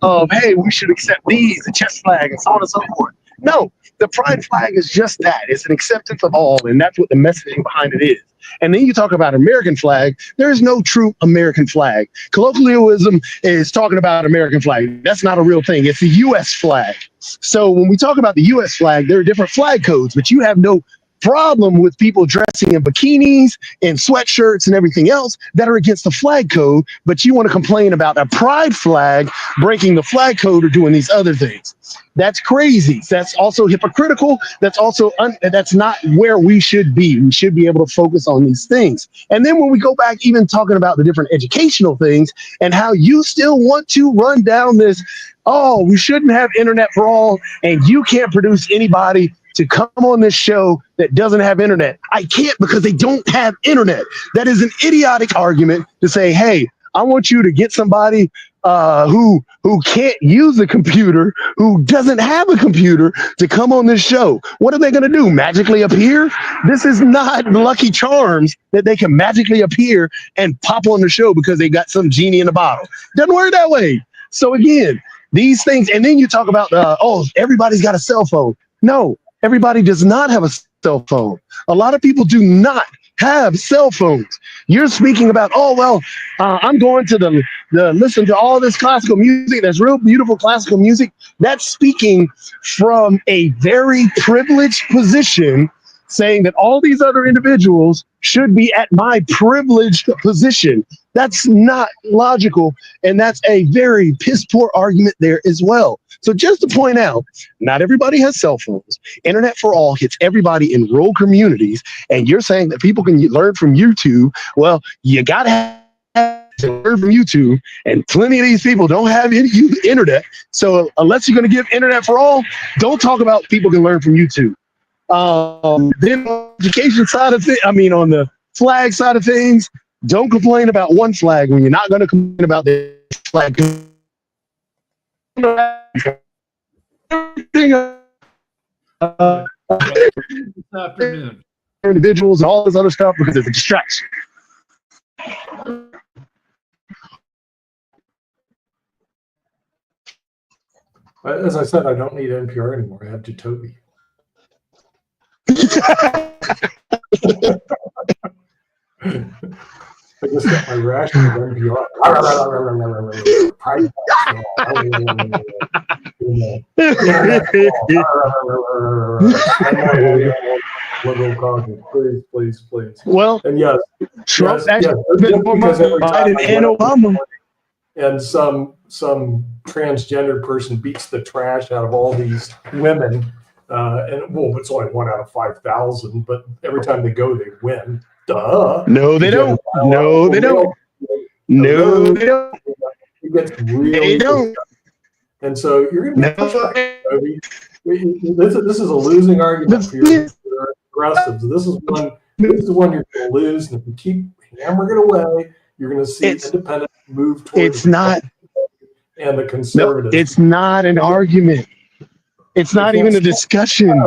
of, "Hey, we should accept these, the chest flag, and so on and so forth." No, the pride flag is just that. It's an acceptance of all, and that's what the messaging behind it is. And then you talk about American flag. There is no true American flag. Colloquialism is talking about American flag. That's not a real thing. It's the U.S. flag. So when we talk about the U.S. flag, there are different flag codes, but you have no problem with people dressing in bikinis and sweatshirts and everything else that are against the flag code, but you want to complain about a pride flag breaking the flag code or doing these other things. That's crazy. That's also hypocritical. That's also that's not where we should be. We should be able to focus on these things. And then when we go back, even talking about the different educational things and how you still want to run down this, oh, we shouldn't have internet for all, and you can't produce anybody to come on this show that doesn't have internet. I can't because they don't have internet. That is an idiotic argument to say, hey, I want you to get somebody who can't use a computer, who doesn't have a computer, to come on this show. What are they going to do? Magically appear? This is not Lucky Charms that they can magically appear and pop on the show because they got some genie in a bottle. Doesn't work that way. So again, these things, and then you talk about, everybody's got a cell phone. No, everybody does not have a cell phone. A lot of people do not have cell phones. You're speaking about, I'm going to the listen to all this classical music. That's real beautiful classical music. That's speaking from a very privileged position, saying that all these other individuals should be at my privileged position. That's not logical, and that's a very piss poor argument there as well. So just to point out, not everybody has cell phones. Internet for all hits everybody in rural communities, and you're saying that people can learn from YouTube. Well, you got to learn from YouTube, and plenty of these people don't have any internet. So unless you're going to give internet for all, don't talk about people can learn from YouTube. Then on the education side of things, on the flag side of things, don't complain about one flag when you're not going to complain about the flag. This afternoon. Individuals and all this other stuff because it's a distraction. As I said, I don't need NPR anymore. I have Jacoby. I just got my ration of NPR. Please. Well, and yes, Trump's yes, actually been more Biden and Obama. And some transgender person beats the trash out of all these women. It's only 1 out of 5,000, but every time they go, they win. Duh. No, they don't. No, they don't. No, they don't. It gets really They don't. And so you're going to push back. This is a losing argument for your progressives. This is one you're going to lose, and if you keep hammering it away, you're going to see independent move towards it's not and the conservatives. No, it's not an argument. It's not even a discussion.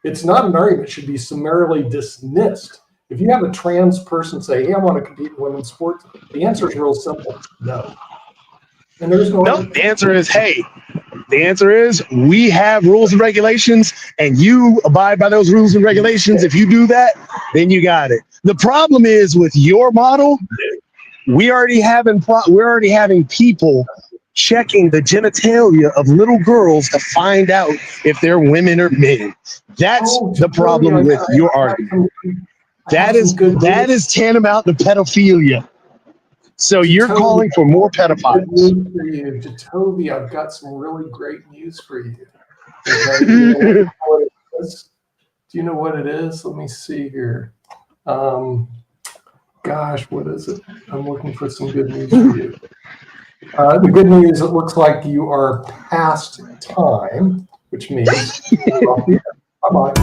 It's not an argument. It should be summarily dismissed. If you have a trans person say, hey, I want to compete in women's sports, the answer is real simple. No. And there's no the answer is, hey, the answer is we have rules and regulations, and you abide by those rules and regulations. If you do that, then you got it. The problem is with your model, we're already having people checking the genitalia of little girls to find out if they're women or men. That's the problem with your argument. That is tantamount to pedophilia. So you're calling for more pedophiles. Jacoby, I've got some really great news for you. Okay? Do you know what it is? Let me see here. Gosh, what is it? I'm looking for some good news for you. The good news, it looks like you are past time, which means bye-bye.